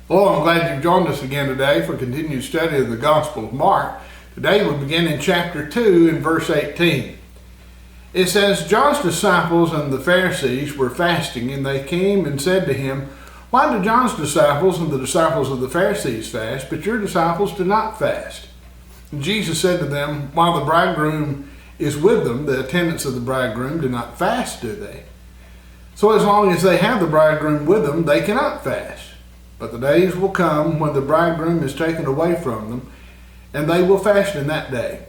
Hello, I'm glad you've joined us again today for continued study of the Gospel of Mark. Today we begin in chapter 2 in verse 18. It says, John's disciples and the Pharisees were fasting, and they came and said to him, Why do John's disciples and the disciples of the Pharisees fast, but your disciples do not fast? And Jesus said to them, While the bridegroom is with them, the attendants of the bridegroom do not fast, do they? So as long as they have the bridegroom with them, they cannot fast. But the days will come when the bridegroom is taken away from them, and they will fast in that day.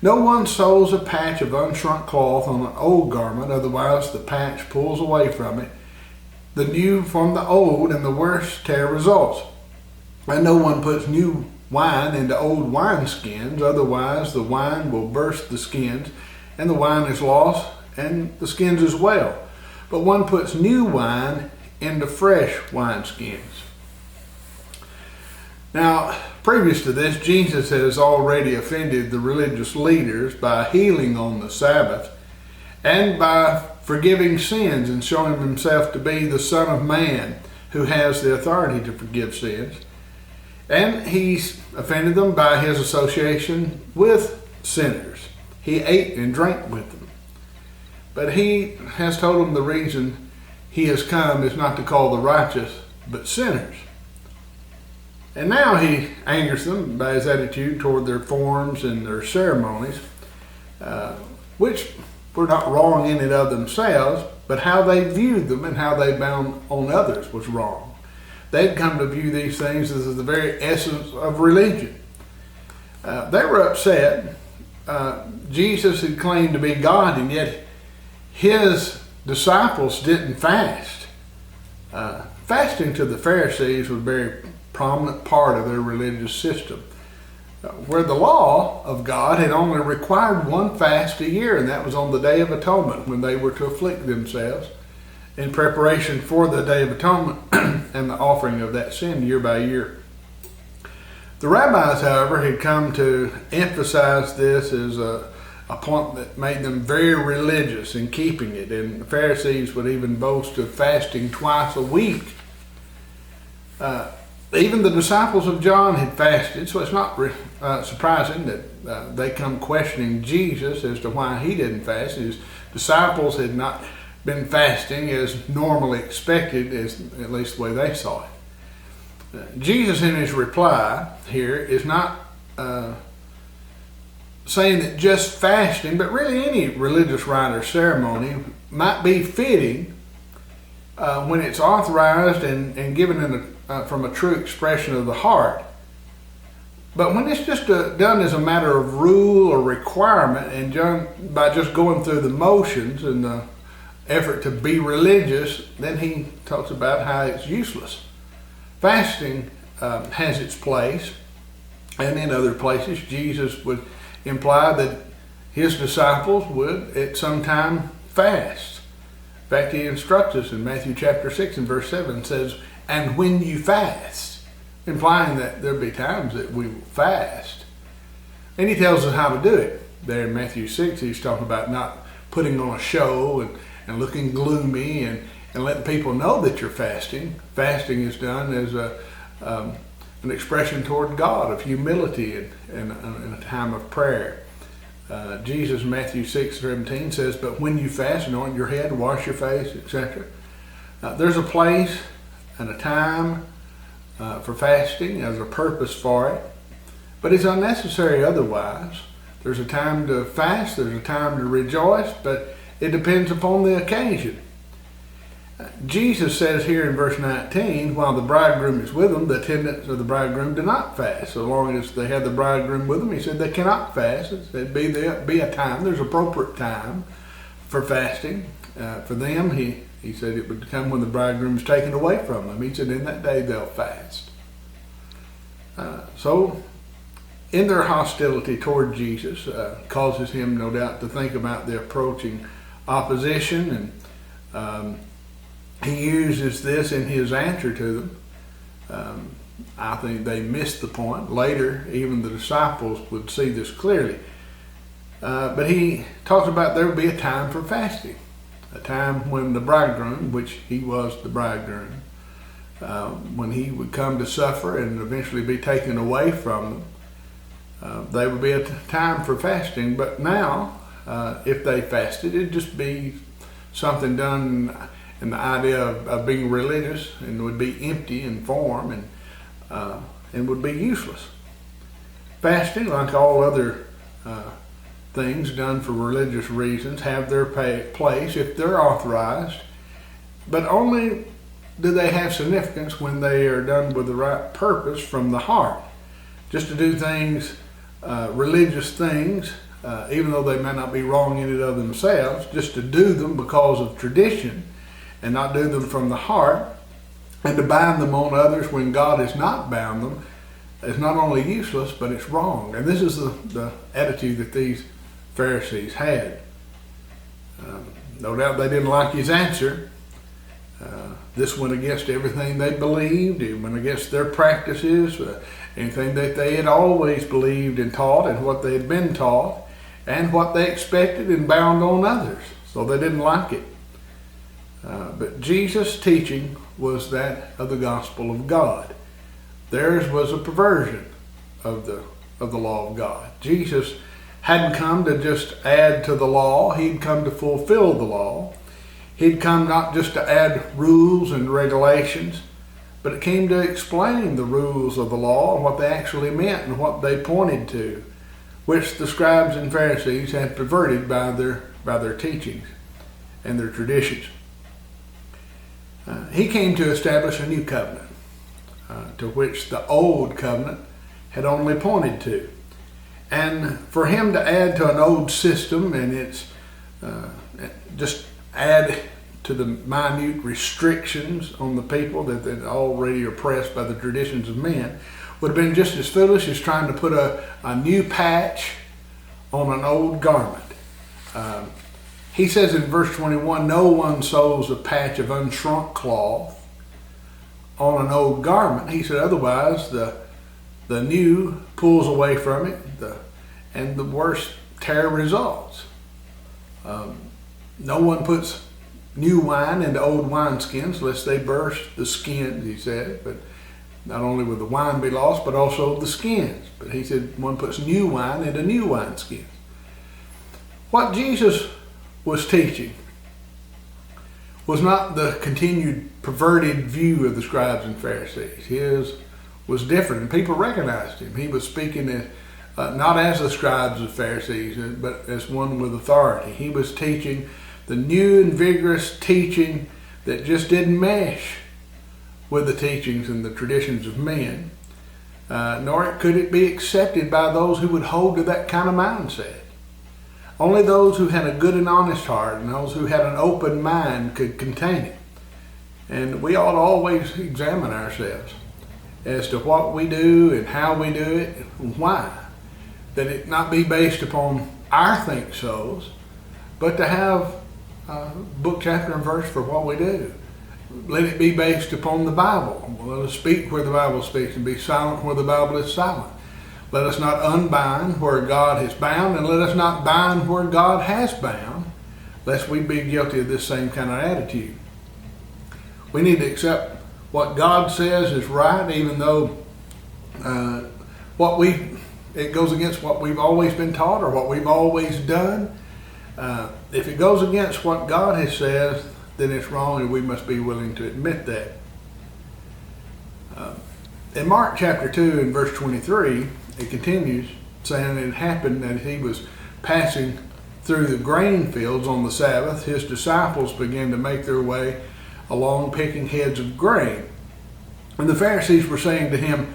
No one sews a patch of unshrunk cloth on an old garment, otherwise the patch pulls away from it, the new from the old, and the worse tear results. And no one puts new wine into old wineskins, otherwise the wine will burst the skins, and the wine is lost, and the skins as well. But one puts new wine into fresh wineskins. Now, previous to this, Jesus has already offended the religious leaders by healing on the Sabbath and by forgiving sins and showing himself to be the Son of Man who has the authority to forgive sins. And he's offended them by his association with sinners. He ate and drank with them. But he has told them the reason he has come is not to call the righteous, but sinners. And now he angers them by his attitude toward their forms and their ceremonies, which were not wrong in and of themselves, but how they viewed them and how they bound on others was wrong. They'd come to view these things as the very essence of religion. They were upset. Jesus had claimed to be God, and yet his disciples didn't fast. Fasting to the Pharisees was a very prominent part of their religious system, where the law of God had only required one fast a year, and that was on the Day of Atonement, when they were to afflict themselves in preparation for the Day of Atonement and the offering of that sin year by year. The rabbis, however, had come to emphasize this as a point that made them very religious in keeping it, and the Pharisees would even boast of fasting twice a week. Even the disciples of John had fasted, so it's not surprising that they come questioning Jesus as to why he didn't fast. His disciples had not been fasting as normally expected, as at least the way they saw it. Jesus, in his reply here, is not saying that just fasting, but really any religious rite or ceremony might be fitting when it's authorized and given from a true expression of the heart. But when it's just done as a matter of rule or requirement and done by just going through the motions and the effort to be religious, then he talks about how it's useless. Fasting has its place, and in other places Jesus would imply that his disciples would at some time fast. In fact, he instructs us in Matthew chapter 6 and verse 7, says, and when you fast, implying that there'll be times that we will fast. And he tells us how to do it. There in Matthew 6, he's talking about not putting on a show and looking gloomy and letting people know that you're fasting. Fasting is done as an expression toward God of humility and a time of prayer. Jesus in Matthew 6:17 says, but when you fast, anoint your head, wash your face, etc. There's a place and a time for fasting. There's a purpose for it, but it's unnecessary otherwise. There's a time to fast, there's a time to rejoice, but it depends upon the occasion. Jesus says here in verse 19, while the bridegroom is with them, the attendants of the bridegroom do not fast. So long as they have the bridegroom with them, he said they cannot fast. There'd be a time, there's appropriate time for fasting. For them, he said it would come when the bridegroom is taken away from them. He said in that day they'll fast. So in their hostility toward Jesus causes him no doubt to think about the approaching opposition, and he uses this in his answer to them. I think they missed the point. Later, even the disciples would see this clearly. But he talks about there would be a time for fasting, a time when the bridegroom, which he was the bridegroom, when he would come to suffer and eventually be taken away from them, there would be a time for fasting. But now, if they fasted, it'd just be something done in the idea of being religious, and would be empty in form and would be useless. Fasting, like all other things done for religious reasons, have their place if they're authorized, but only do they have significance when they are done with the right purpose from the heart. Just to do things, religious things, even though they may not be wrong in and of themselves, just to do them because of tradition and not do them from the heart, and to bind them on others when God has not bound them, is not only useless, but it's wrong. And this is the attitude that these Pharisees had. No doubt they didn't like his answer. This went against everything they believed. It went against their practices, anything that they had always believed and taught, and what they had been taught, and what they expected and bound on others. So they didn't like it. But Jesus' teaching was that of the gospel of God. Theirs was a perversion of the law of God. Jesus hadn't come to just add to the law. He'd come to fulfill the law. He'd come not just to add rules and regulations, but it came to explain the rules of the law and what they actually meant and what they pointed to, which the scribes and Pharisees had perverted by their teachings and their traditions. He came to establish a new covenant, to which the old covenant had only pointed to. And for him to add to an old system and it's just add to the minute restrictions on the people that already are oppressed by the traditions of men would have been just as foolish as trying to put a new patch on an old garment. He says in verse 21, no one sews a patch of unshrunk cloth on an old garment. He said otherwise the new pulls away from it and the worst tear results. No one puts new wine into old wineskins lest they burst the skins, he said. But not only would the wine be lost, but also the skins. But he said one puts new wine into new wineskins. What Jesus was teaching was not the continued perverted view of the scribes and Pharisees. His was different, and people recognized him. He was speaking not as the scribes and Pharisees, but as one with authority. He was teaching the new and vigorous teaching that just didn't mesh with the teachings and the traditions of men, nor could it be accepted by those who would hold to that kind of mindset. Only those who had a good and honest heart and those who had an open mind could contain it. And we ought to always examine ourselves as to what we do and how we do it and why. That it not be based upon our think-sos, but to have book, chapter, and verse for what we do. Let it be based upon the Bible. Let us speak where the Bible speaks and be silent where the Bible is silent. Let us not unbind where God has bound, and let us not bind where God has bound, lest we be guilty of this same kind of attitude. We need to accept what God says is right, even though it goes against what we've always been taught or what we've always done. If it goes against what God has said, then it's wrong, and we must be willing to admit that. In Mark chapter 2 and verse 23, it continues saying it happened that he was passing through the grain fields on the Sabbath. His disciples began to make their way along picking heads of grain. And the Pharisees were saying to him,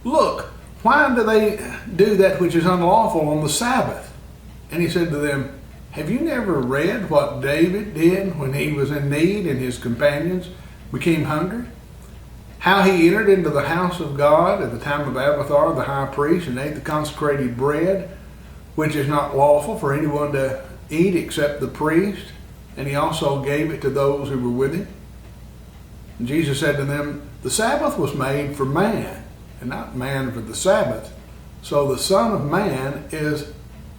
"Look, why do they do that which is unlawful on the Sabbath?" And he said to them, "Have you never read what David did when he was in need and his companions became hungry? How he entered into the house of God at the time of Abiathar the high priest and ate the consecrated bread, which is not lawful for anyone to eat except the priest, and he also gave it to those who were with him." And Jesus said to them, "The Sabbath was made for man, and not man for the Sabbath. So the Son of Man is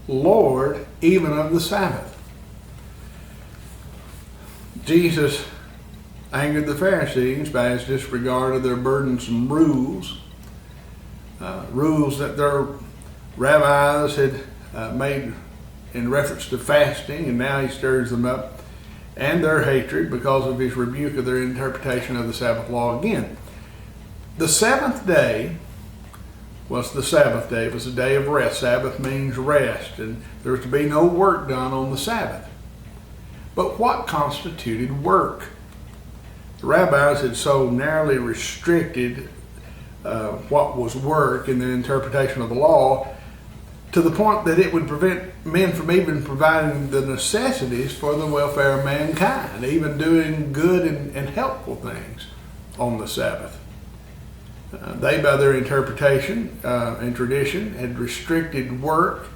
Lord even of the Sabbath." Jesus angered the Pharisees by his disregard of their burdensome rules, rules that their rabbis had made in reference to fasting, and now he stirs them up, and their hatred because of his rebuke of their interpretation of the Sabbath law again. The seventh day was the Sabbath day. It was a day of rest. Sabbath means rest, and there was to be no work done on the Sabbath. But what constituted work? The rabbis had so narrowly restricted what was work in their interpretation of the law, to the point that it would prevent men from even providing the necessities for the welfare of mankind, even doing good and helpful things on the Sabbath. They, by their interpretation and tradition, had restricted work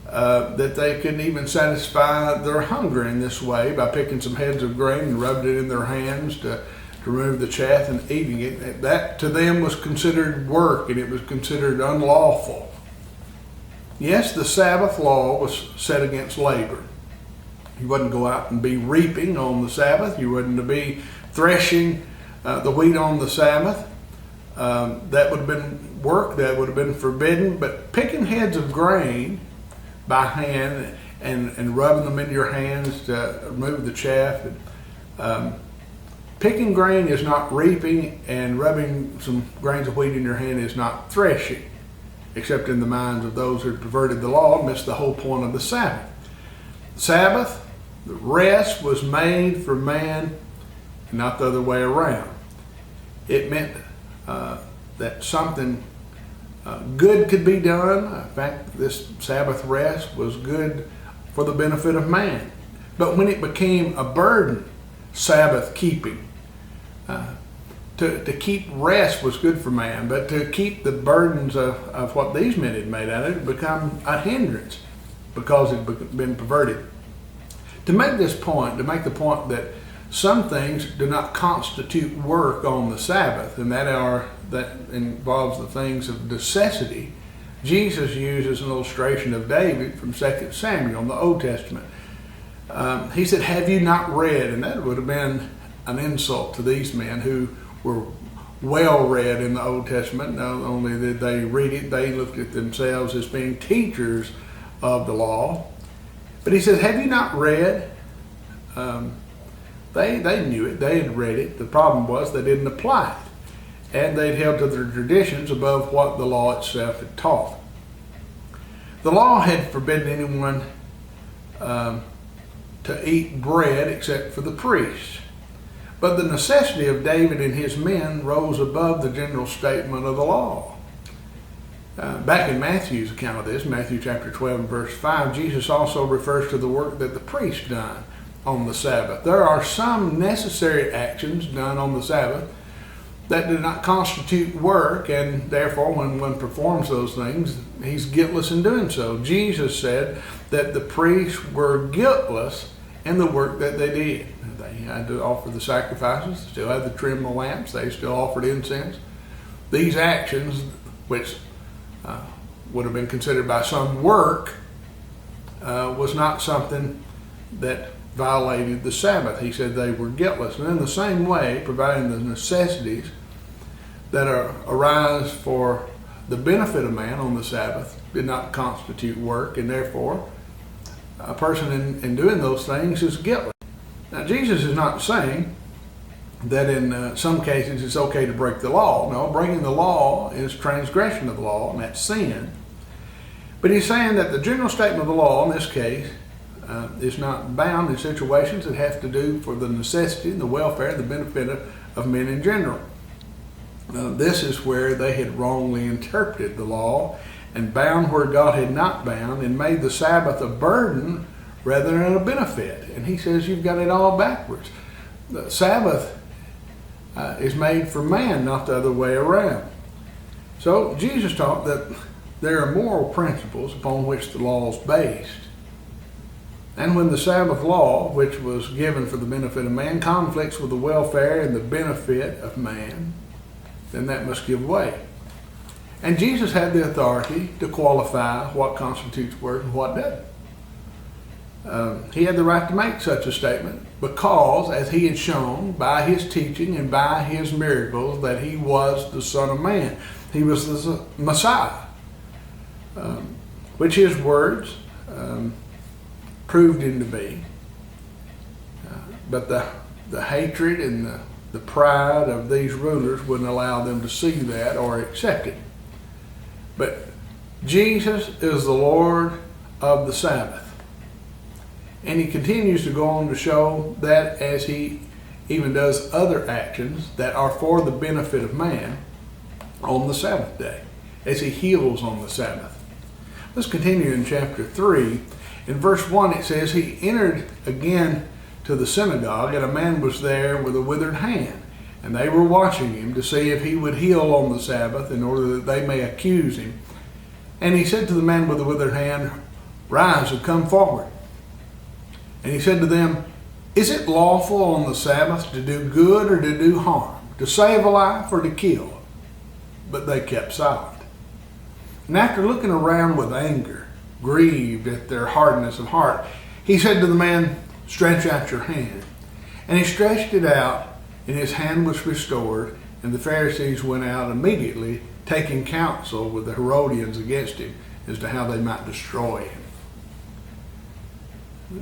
that they couldn't even satisfy their hunger in this way by picking some heads of grain and rubbing it in their hands to remove the chaff and eating it. That to them was considered work, and it was considered unlawful. Yes, the Sabbath law was set against labor. You wouldn't go out and be reaping on the Sabbath. You wouldn't to be threshing the wheat on the Sabbath. That would have been work. That would have been forbidden. But picking heads of grain by hand and rubbing them in your hands to remove the chaff. Picking grain is not reaping, and rubbing some grains of wheat in your hand is not threshing, except in the minds of those who perverted the law, missed the whole point of the Sabbath. Sabbath, the rest, was made for man, and not the other way around. It meant that something good could be done. In fact, this Sabbath rest was good for the benefit of man. But when it became a burden, Sabbath keeping, to keep rest was good for man, but to keep the burdens of what these men had made out of it become a hindrance because it had been perverted. To make this point, to make the point that some things do not constitute work on the Sabbath, and that involves the things of necessity, Jesus uses an illustration of David from 2 Samuel in the Old Testament. He said, "Have you not read?" And that would have been an insult to these men who were well read in the Old Testament. Not only did they read it, they looked at themselves as being teachers of the law. But he says, "Have you not read?" They knew it. They had read it. The problem was they didn't apply it. And they'd held to their traditions above what the law itself had taught. The law had forbidden anyone to eat bread except for the priests. But the necessity of David and his men rose above the general statement of the law. Back in Matthew's account of this, Matthew chapter 12 and verse 5, Jesus also refers to the work that the priests done on the Sabbath. There are some necessary actions done on the Sabbath that do not constitute work, and therefore when one performs those things, he's guiltless in doing so. Jesus said that the priests were guiltless in the work that they did. They had to offer the sacrifices, still had to trim the lamps, they still offered incense. These actions, which would have been considered by some work, was not something that violated the Sabbath. He said they were guiltless. And in the same way, providing the necessities that arise for the benefit of man on the Sabbath did not constitute work, and therefore a person in doing those things is guiltless. Now, Jesus is not saying that in some cases it's okay to break the law. No, breaking the law is transgression of the law, and that's sin. But he's saying that the general statement of the law in this case is not bound in situations that have to do for the necessity, the welfare, the benefit of men in general. This is where they had wrongly interpreted the law and bound where God had not bound, and made the Sabbath a burden rather than a benefit. And he says you've got it all backwards. The Sabbath is made for man, not the other way around. So Jesus taught that there are moral principles upon which the law is based. And when the Sabbath law, which was given for the benefit of man, conflicts with the welfare and the benefit of man, then that must give way. And Jesus had the authority to qualify what constitutes work and what doesn't. he had the right to make such a statement because, as he had shown by his teaching and by his miracles, that he was the Son of Man. He was the Messiah, which his words proved him to be. But the hatred and the pride of these rulers wouldn't allow them to see that or accept it. But Jesus is the Lord of the Sabbath. And he continues to go on to show that as he even does other actions that are for the benefit of man on the Sabbath day, as he heals on the Sabbath. Let's continue in chapter 3. In verse 1 it says, he entered again to the synagogue, and a man was there with a withered hand. And they were watching him to see if he would heal on the Sabbath in order that they may accuse him. And he said to the man with the withered hand, rise and come forward. And he said to them, is it lawful on the Sabbath to do good or to do harm, to save a life or to kill? But they kept silent. And after looking around with anger, grieved at their hardness of heart, he said to the man, stretch out your hand. And he stretched it out, and his hand was restored. And the Pharisees went out immediately, taking counsel with the Herodians against him as to how they might destroy him.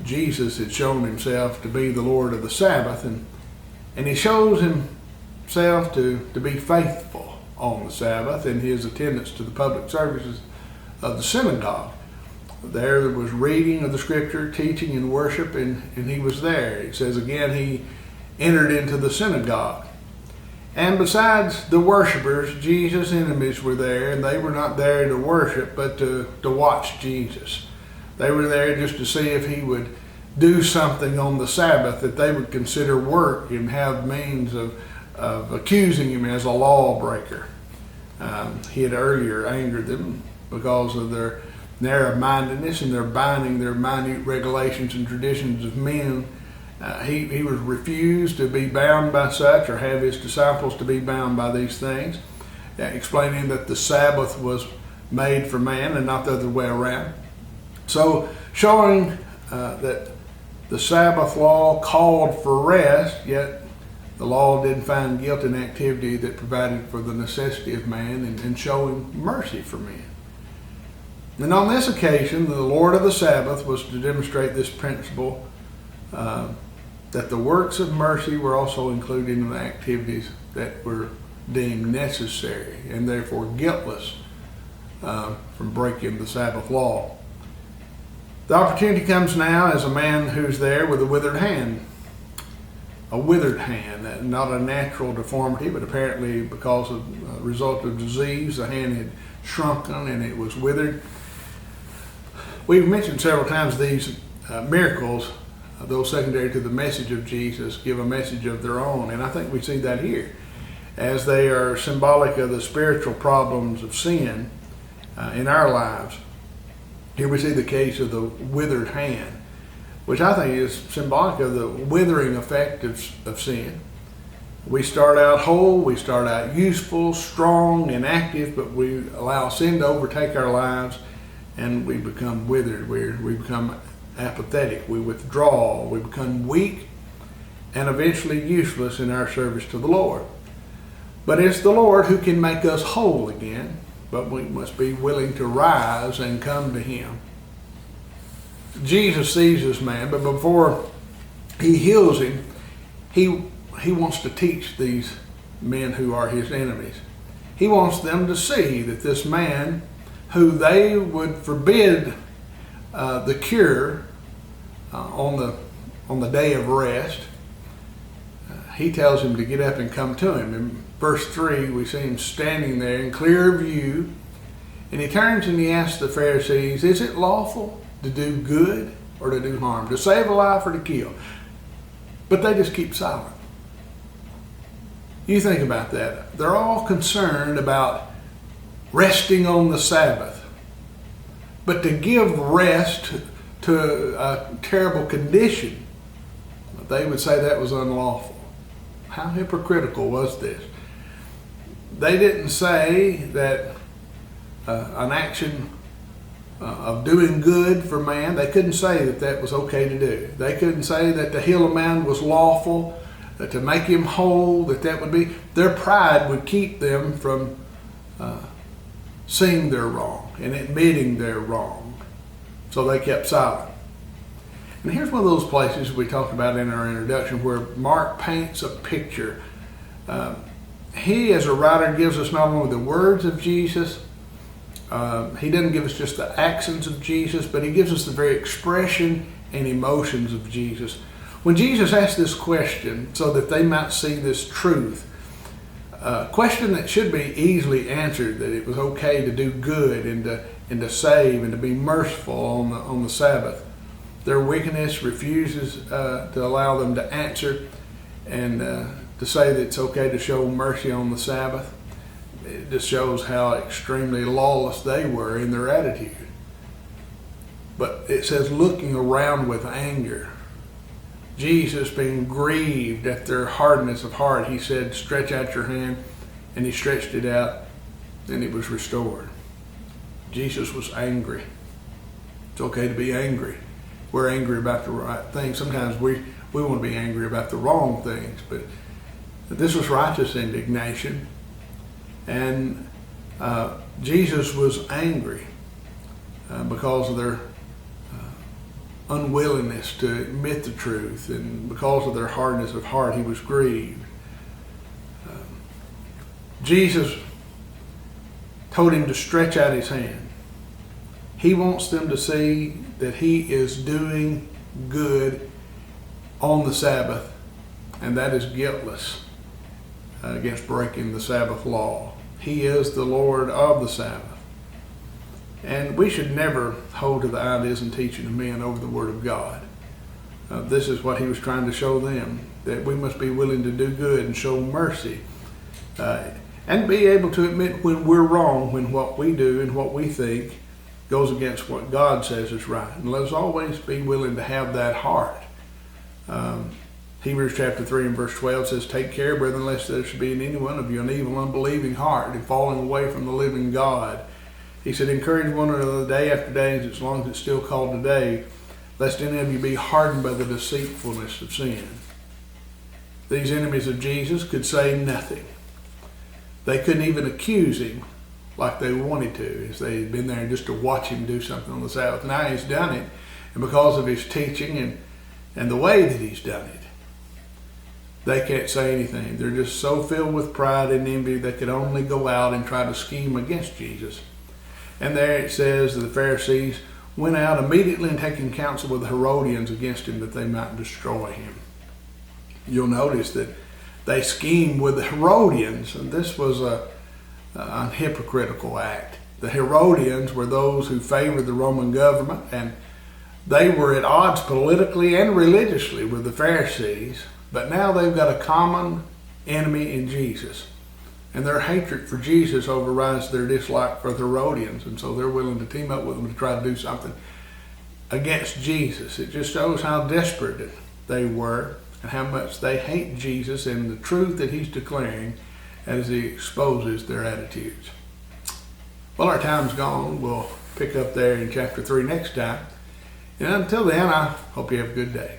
Jesus had shown himself to be the Lord of the Sabbath, and he shows himself to be faithful on the Sabbath in his attendance to the public services of the synagogue. There was reading of the scripture, teaching and worship, and he was there. It says again, he entered into the synagogue. And besides the worshipers, Jesus' enemies were there, and they were not there to worship, but to watch Jesus. They were there just to see if he would do something on the Sabbath that they would consider work and have means of accusing him as a lawbreaker. He had earlier angered them because of their narrow-mindedness and their binding their minute regulations and traditions of men. He was refused to be bound by such or have his disciples to be bound by these things, explaining that the Sabbath was made for man and not the other way around. So showing that the Sabbath law called for rest, yet the law didn't find guilt in activity that provided for the necessity of man and showing mercy for men. And on this occasion, the Lord of the Sabbath was to demonstrate this principle, that the works of mercy were also included in the activities that were deemed necessary and therefore guiltless from breaking the Sabbath law. The opportunity comes now as a man who's there with a withered hand. A withered hand, not a natural deformity, but apparently because of a result of disease, the hand had shrunken and it was withered. We've mentioned several times these miracles, though secondary to the message of Jesus, give a message of their own. And I think we see that here, as they are symbolic of the spiritual problems of sin in our lives. Here we see the case of the withered hand, which I think is symbolic of the withering effect of sin. We start out whole, we start out useful, strong, and active, but we allow sin to overtake our lives and we become withered. We become apathetic, we withdraw, we become weak, and eventually useless in our service to the Lord. But it's the Lord who can make us whole again, but we must be willing to rise and come to him. Jesus sees this man, but before he heals him, he wants to teach these men who are his enemies. He wants them to see that this man, who they would forbid the cure on the day of rest, he tells him to get up and come to him. In verse 3, we see him standing there in clear view, and he turns and he asks the Pharisees, is it lawful to do good or to do harm, to save a life or to kill? But they just keep silent. You think about that. They're all concerned about resting on the Sabbath. But to give rest to a terrible condition, they would say that was unlawful. How hypocritical was this? They didn't say that an action of doing good for man. They couldn't say that that was okay to do. They couldn't say that to heal a man was lawful, that to make him whole, that would be. Their pride would keep them from seeing their wrong and admitting their wrong. So they kept silent. And here's one of those places we talked about in our introduction where Mark paints a picture. He, as a writer, gives us not only the words of Jesus, he doesn't give us just the accents of Jesus, but he gives us the very expression and emotions of Jesus. When Jesus asked this question so that they might see this truth, a question that should be easily answered, that it was okay to do good and to save and to be merciful on the Sabbath. Their wickedness refuses to allow them to answer and to say that it's okay to show mercy on the Sabbath. It just shows how extremely lawless they were in their attitude. But it says looking around with anger. Jesus, being grieved at their hardness of heart, he said, stretch out your hand, and he stretched it out, and it was restored. Jesus was angry. It's okay to be angry. We're angry about the right things. Sometimes we want to be angry about the wrong things, but this was righteous indignation. And Jesus was angry because of their unwillingness to admit the truth, and because of their hardness of heart, he was grieved. Jesus told him to stretch out his hand. He wants them to see that he is doing good on the Sabbath, and that is guiltless against breaking the Sabbath law. He is the Lord of the Sabbath. And we should never hold to the ideas and teaching of men over the Word of God. This is what he was trying to show them, that we must be willing to do good and show mercy, and be able to admit when we're wrong, when what we do and what we think goes against what God says is right. And let's always be willing to have that heart. Hebrews chapter 3 and verse 12 says, take care, brethren, lest there should be in any one of you an evil, unbelieving heart and falling away from the living God. He said, encourage one another day after day, as long as it's still called today, lest any of you be hardened by the deceitfulness of sin. These enemies of Jesus could say nothing. They couldn't even accuse him like they wanted to, as they had been there just to watch him do something on the Sabbath. Now he's done it, and because of his teaching and the way that he's done it, they can't say anything. They're just so filled with pride and envy they could only go out and try to scheme against Jesus. And there it says that the Pharisees went out immediately and taking counsel with the Herodians against him that they might destroy him. You'll notice that they schemed with the Herodians, and this was a hypocritical act. The Herodians were those who favored the Roman government, and they were at odds politically and religiously with the Pharisees. But now they've got a common enemy in Jesus. And their hatred for Jesus overrides their dislike for the Herodians. And so they're willing to team up with them to try to do something against Jesus. It just shows how desperate they were and how much they hate Jesus and the truth that he's declaring as he exposes their attitudes. Well, our time's gone. We'll pick up there in chapter 3 next time. And until then, I hope you have a good day.